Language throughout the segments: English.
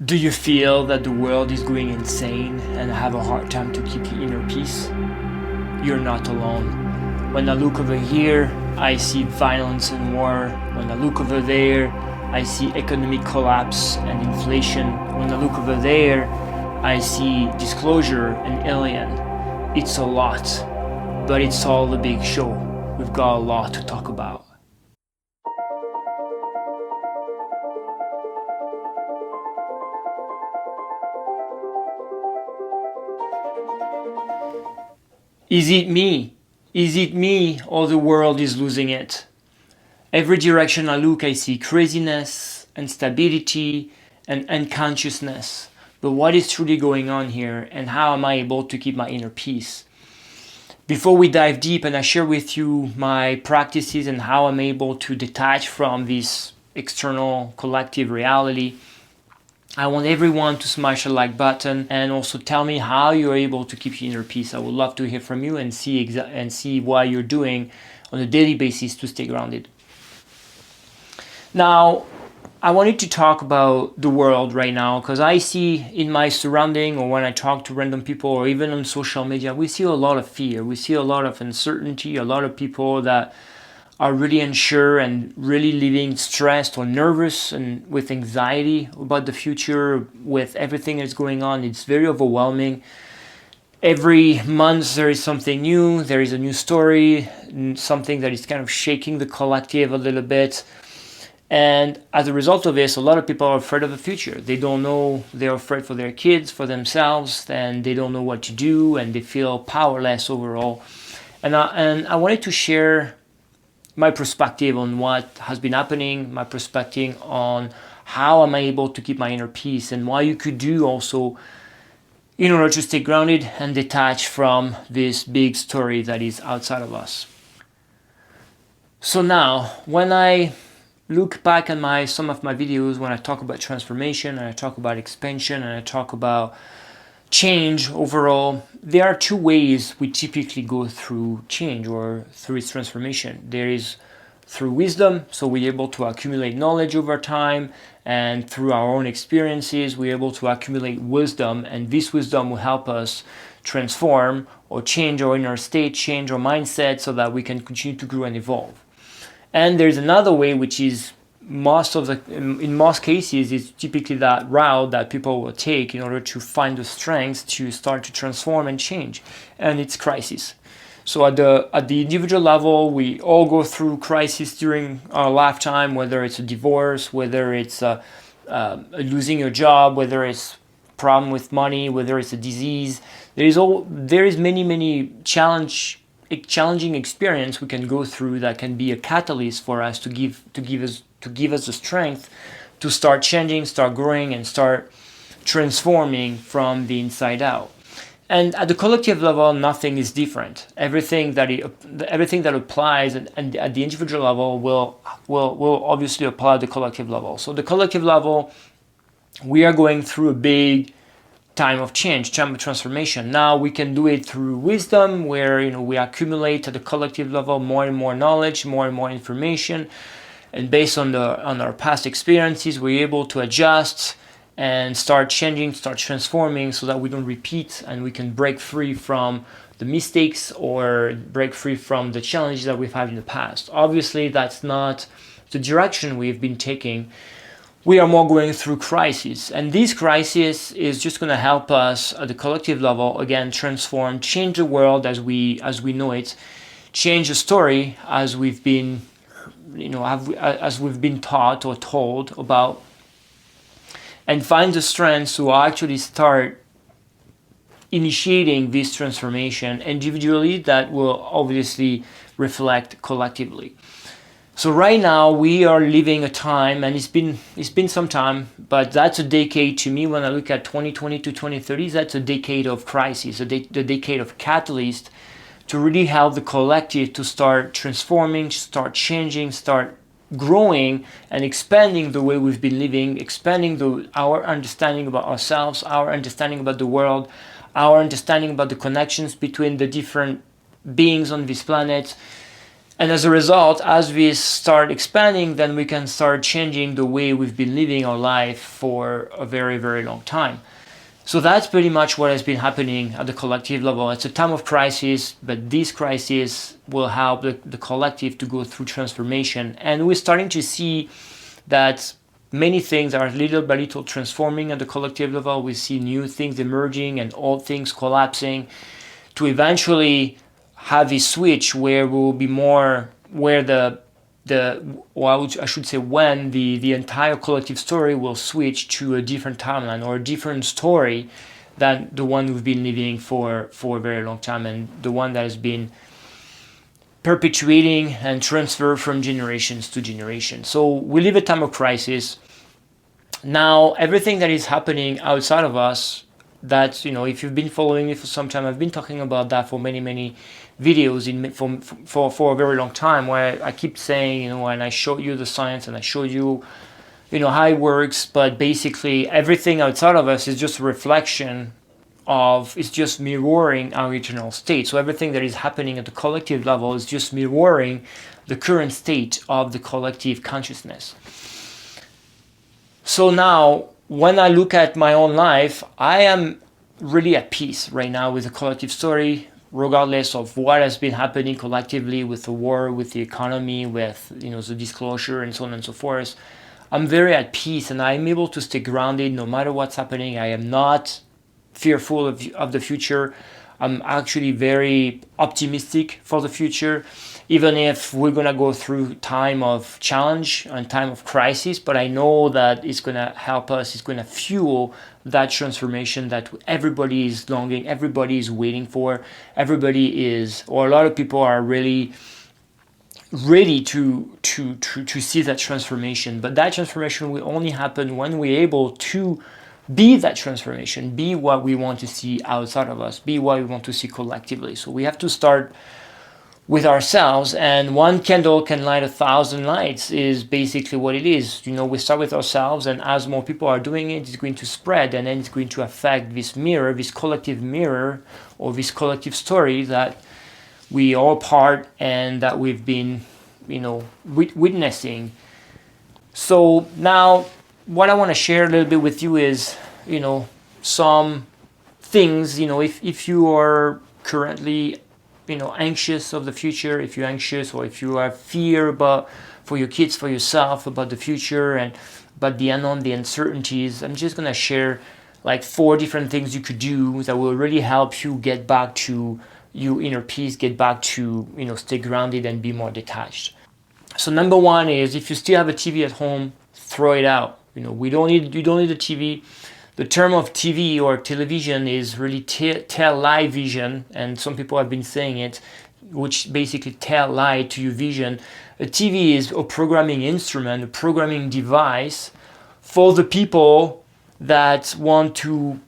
Do you feel that the world is going insane and have a hard time to keep your inner peace? You're not alone. When I look over here, I see violence and war. When I look over there, I see economic collapse and inflation. When I look over there, I see disclosure and alien. It's a lot, but it's all a big show. We've got a lot to talk about. Is it me? Is it me or the world is losing it? Every direction I look, I see craziness, instability, and unconsciousness. But what is truly going on here, and how am I able to keep my inner peace? Before we dive deep and I share with you my practices and how I'm able to detach from this external collective reality, I want everyone to smash a like button and also tell me how you're able to keep your inner peace. I would love to hear from you and see what you're doing on a daily basis to stay grounded. Now, I wanted to talk about the world right now because I see in my surrounding or when I talk to random people or even on social media, we see a lot of fear. We see a lot of uncertainty, a lot of people that are really unsure and really living stressed or nervous and with anxiety about the future, with everything that's going on. It's very overwhelming. Every month there is something new, there is a new story, something that is kind of shaking the collective a little bit. And as a result of this, a lot of people are afraid of the future. They don't know, they're afraid for their kids, for themselves, and they don't know what to do, and they feel powerless overall. And I wanted to share my perspective on what has been happening, my perspective on how am I able to keep my inner peace, and what you could do also in order to stay grounded and detach from this big story that is outside of us. So now, when I look back at some of my videos, when I talk about transformation and I talk about expansion and I talk about change overall, there are two ways we typically go through change or through its transformation. There is through wisdom, so we're able to accumulate knowledge over time, and through our own experiences, we're able to accumulate wisdom, and this wisdom will help us transform or change our inner state, change our mindset so that we can continue to grow and evolve. And there's another way, which is in most cases, it's typically that route that people will take in order to find the strength to start to transform and change, and it's crisis. So at the individual level, we all go through crisis during our lifetime, whether it's a divorce, whether it's losing your job, whether it's problem with money, whether it's a disease. There is many challenging experience we can go through that can be a catalyst for us to give us the strength to start changing, start growing, and start transforming from the inside out. And at the collective level, nothing is different. Everything that applies and at the individual level will obviously apply at the collective level. So the collective level, we are going through a big time of change, time of transformation. Now we can do it through wisdom, where we accumulate at the collective level more and more knowledge, more and more information, and based on our past experiences, we're able to adjust and start changing, start transforming, so that we don't repeat and we can break free from the mistakes or break free from the challenges that we've had in the past. Obviously, that's not the direction we've been taking. We are more going through crisis, and this crisis is just going to help us at the collective level again transform, change the world as we know it, change the story as we've been taught or told about, and find the strength to actually start initiating this transformation individually that will obviously reflect collectively. So right now we are living a time, and it's been some time, but that's a decade to me. When I look at 2020 to 2030, that's a decade of crisis, the decade of catalyst to really help the collective to start transforming, start changing, start growing and expanding the way we've been living, expanding our understanding about ourselves, our understanding about the world, our understanding about the connections between the different beings on this planet, And as a result, as we start expanding, then we can start changing the way we've been living our life for a very, very long time. So that's pretty much what has been happening at the collective level. It's a time of crisis, but this crisis will help the collective to go through transformation. And we're starting to see that many things are little by little transforming at the collective level. We see new things emerging and old things collapsing to eventually have a switch where we'll be more, where I should say when the entire collective story will switch to a different timeline or a different story than the one we've been living for a very long time, and the one that has been perpetuating and transferred from generations to generations. So we live a time of crisis. Now, everything that is happening outside of us, that, if you've been following me for some time, I've been talking about that for many videos for a very long time, where I keep saying, and I show you the science and I show you, how it works, but basically everything outside of us is just a reflection of, it's just mirroring our original state. So everything that is happening at the collective level is just mirroring the current state of the collective consciousness. So now, when I look at my own life, I am really at peace right now with the collective story, regardless of what has been happening collectively with the war, with the economy, with the disclosure and so on and so forth. I'm very at peace, and I'm able to stay grounded no matter what's happening. I am not fearful of the future. I'm actually very optimistic for the future, even if we're going to go through time of challenge and time of crisis. But I know that it's going to help us, it's going to fuel that transformation that everybody is longing, everybody is waiting for, or a lot of people are really ready to see that transformation. But that transformation will only happen when we're able to be that transformation, be what we want to see outside of us, be what we want to see collectively. So we have to start with ourselves, and one candle can light 1,000 lights is basically what it is. We start with ourselves, and as more people are doing it, it's going to spread, and then it's going to affect this mirror, this collective mirror, or this collective story that we are part and that we've been, witnessing. So now, what I want to share a little bit with you is, some things, if you are currently, anxious of the future, if you're anxious or if you have fear for your kids, for yourself, about the future and about the unknown, the uncertainties, I'm just going to share like 4 different things you could do that will really help you get back to your inner peace, get back to, stay grounded and be more detached. So number 1 is, if you still have a TV at home, throw it out. You don't need a TV. The term of TV or television is really tell-lie vision, and some people have been saying it, which basically tell lie to your vision. A TV is a programming instrument, a programming device for the people that want to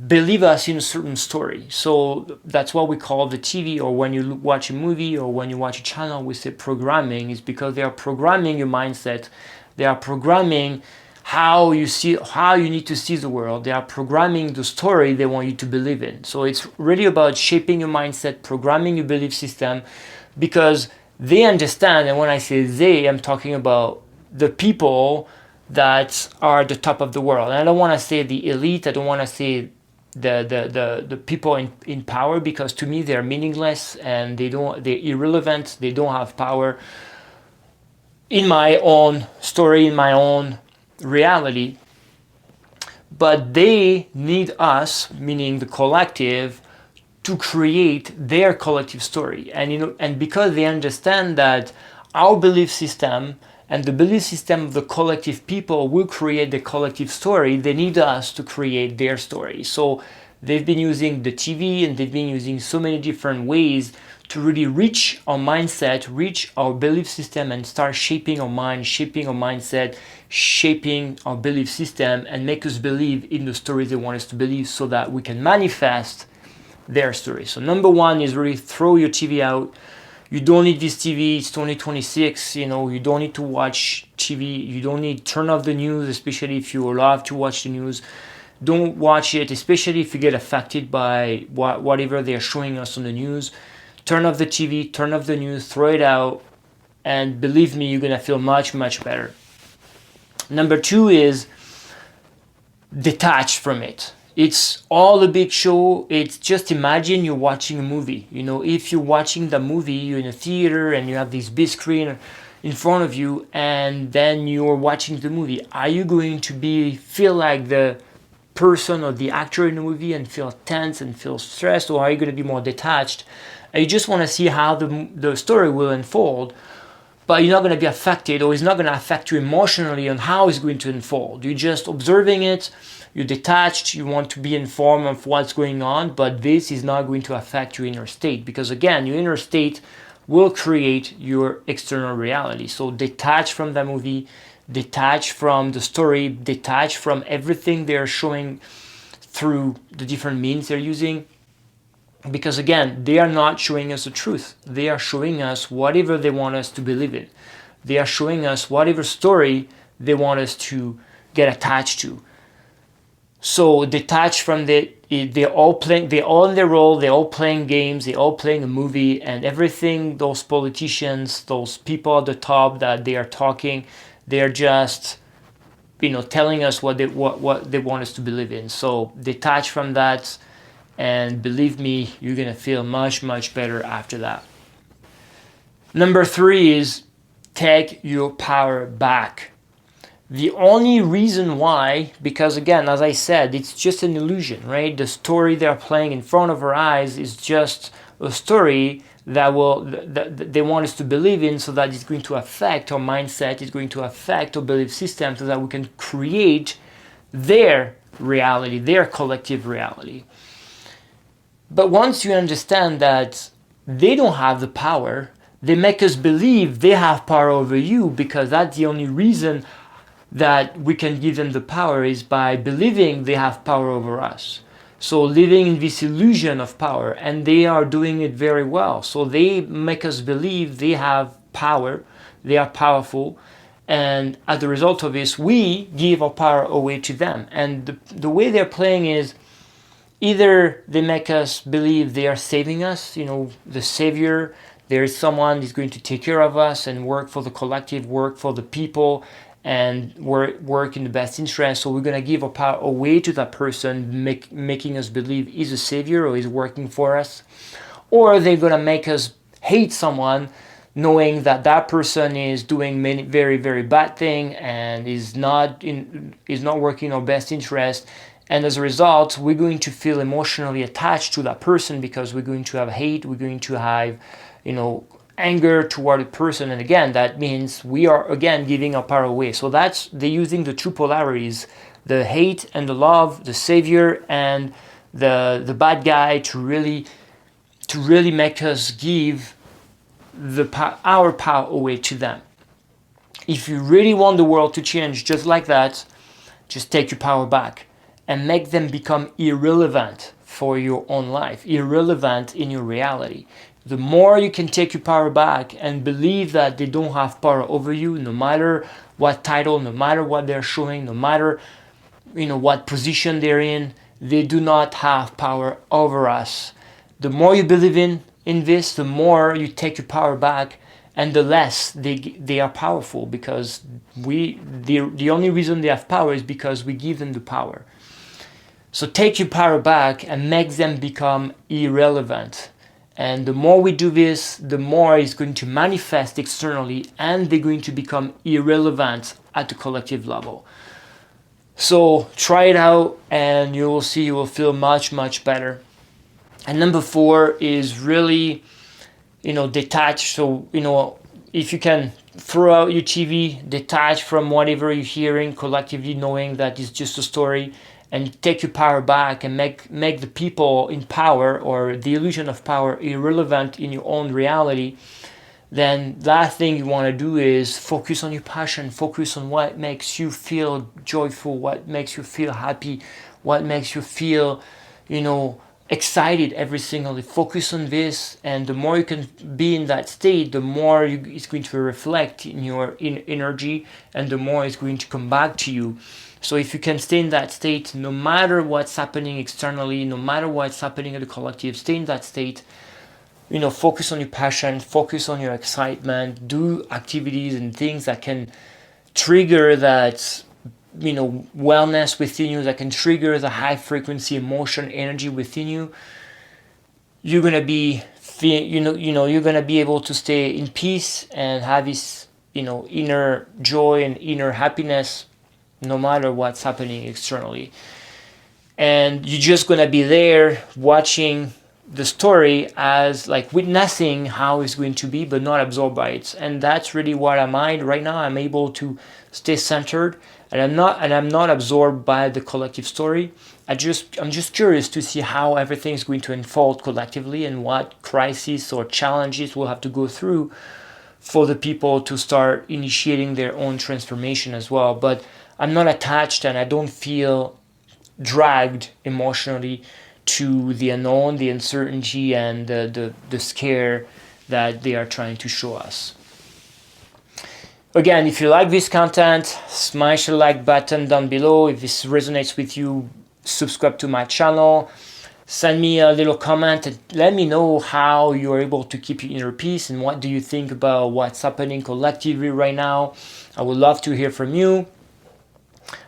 believe us in a certain story. So that's what we call the TV, or when you watch a movie or when you watch a channel, we say programming, is because they are programming your mindset. They are programming how you need to see the world. They are programming the story they want you to believe in. So it's really about shaping your mindset, programming your belief system, because they understand. And when I say they, I'm talking about the people that are at the top of the world. And I don't want to say the elite. I don't want to say the people in power, because to me they're meaningless and they're irrelevant. They don't have power in my own story, in my own reality. But they need us, meaning the collective, to create their collective story. And because they understand that our belief system and the belief system of the collective people will create the collective story, they need us to create their story. So they've been using the TV, and they've been using so many different ways to really reach our mindset, reach our belief system, and start shaping our mind, shaping our mindset, shaping our belief system, and make us believe in the stories they want us to believe, so that we can manifest their story. So number 1 is really throw your TV out. You don't need this TV. It's 2026. You don't need to watch TV. You don't need, turn off the news, especially if you love to watch the news. Don't watch it, especially if you get affected by whatever they're showing us on the news. Turn off the TV, turn off the news, throw it out. and believe me, you're gonna feel much, much better. Number two is detach from it. It's all a big show. It's just imagine you're watching a movie. If you're watching the movie, you're in a theater and you have this big screen in front of you, and then you're watching the movie. Are you going to feel like the person or the actor in the movie and feel tense and feel stressed, or are you going to be more detached and you just want to see how the story will unfold, but you're not going to be affected, or it's not going to affect you emotionally on how it's going to unfold? You're just observing it, you're detached, you want to be informed of what's going on, but this is not going to affect your inner state, because again, your inner state will create your external reality. So detach from the movie, detach from the story, detach from everything they're showing through the different means they're using. Because again, they are not showing us the truth. They are showing us whatever they want us to believe in. They are showing us whatever story they want us to get attached to. So detach from they're all in their role, they're all playing games, they're all playing a movie, and everything those politicians, those people at the top that they are talking, they're just telling us what they want us to believe in. So detach from that, and believe me, you're gonna feel much, much better after that. Number three is take your power back. The only reason why, because again, as I said, it's just an illusion, right? The story they're playing in front of our eyes is just a story that they want us to believe in, so that it's going to affect our mindset, it's going to affect our belief system, so that we can create their reality, their collective reality. But once you understand that they don't have the power, they make us believe they have power over you, because that's the only reason that we can give them the power, is by believing they have power over us. So living in this illusion of power, and they are doing it very well. So they make us believe they have power, they are powerful, and as a result of this, we give our power away to them. And the way they're playing is, either they make us believe they are saving us, the savior, there is someone who's going to take care of us and work for the collective, work for the people, and work in the best interest. So we're going to give our power away to that person, making us believe he's a savior or he's working for us. Or they're going to make us hate someone, knowing that person is doing many very, very bad thing and is not working in our best interest. And as a result, we're going to feel emotionally attached to that person, because we're going to have hate, we're going to have, anger toward a person. And again, that means we are again giving our power away. So they're using the two polarities, the hate and the love, the savior and the bad guy, to really make us give our power away to them. If you really want the world to change just like that, just take your power back and make them become irrelevant for your own life, irrelevant in your reality. The more you can take your power back and believe that they don't have power over you, no matter what title, no matter what they're showing, no matter what position they're in, they do not have power over us. The more you believe in this, the more you take your power back, and the less they are powerful, because the only reason they have power is because we give them the power. So take your power back and make them become irrelevant. And the more we do this, the more it's going to manifest externally, and they're going to become irrelevant at the collective level. So try it out and you will see, you will feel much, much better. And number four is really, detach. So, if you can throw out your TV, detach from whatever you're hearing collectively, knowing that it's just a story, and take your power back and make the people in power, or the illusion of power, irrelevant in your own reality. Then last thing you want to do is focus on your passion, focus on what makes you feel joyful, what makes you feel happy, what makes you feel, excited every single day. Focus on this, and the more you can be in that state, the more it's going to reflect in your energy, and the more it's going to come back to you. So if you can stay in that state, no matter what's happening externally, no matter what's happening at the collective, stay in that state. focus on your passion, focus on your excitement, do activities and things that can trigger that wellness within you, that can trigger the high frequency emotion energy within you. You're gonna be you're gonna be able to stay in peace and have this inner joy and inner happiness no matter what's happening externally. And you're just gonna be there watching the story as like witnessing how it's going to be, but not absorbed by it. And that's really what I'm right now. I'm able to stay centered, and I'm not absorbed by the collective story. I'm just curious to see how everything is going to unfold collectively and what crises or challenges we'll have to go through for the people to start initiating their own transformation as well. But I'm not attached, and I don't feel dragged emotionally to the unknown, the uncertainty, and the scare that they are trying to show us. Again, if you like this content, smash the like button down below. If this resonates with you, subscribe to my channel. Send me a little comment and let me know how you're able to keep your inner peace and what do you think about what's happening collectively right now. I would love to hear from you.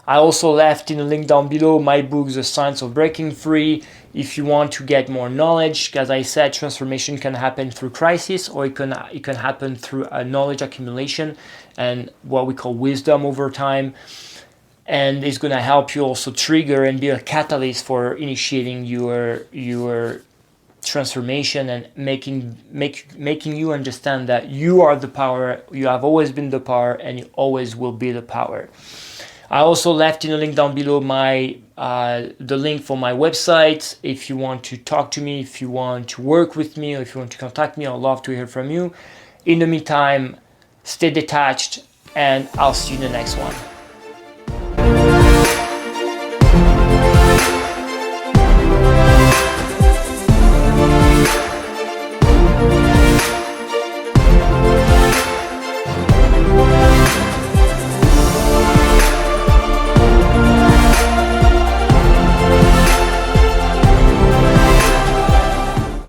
I also left in the link down below my book, The Science of Breaking Free, if you want to get more knowledge. As I said, transformation can happen through crisis, or it can happen through a knowledge accumulation and what we call wisdom over time. And it's going to help you also trigger and be a catalyst for initiating your transformation and making you understand that you are the power, you have always been the power, and you always will be the power. I also left in the link down below the link for my website. If you want to talk to me, if you want to work with me, or if you want to contact me, I'd love to hear from you. In the meantime, stay detached, and I'll see you in the next one.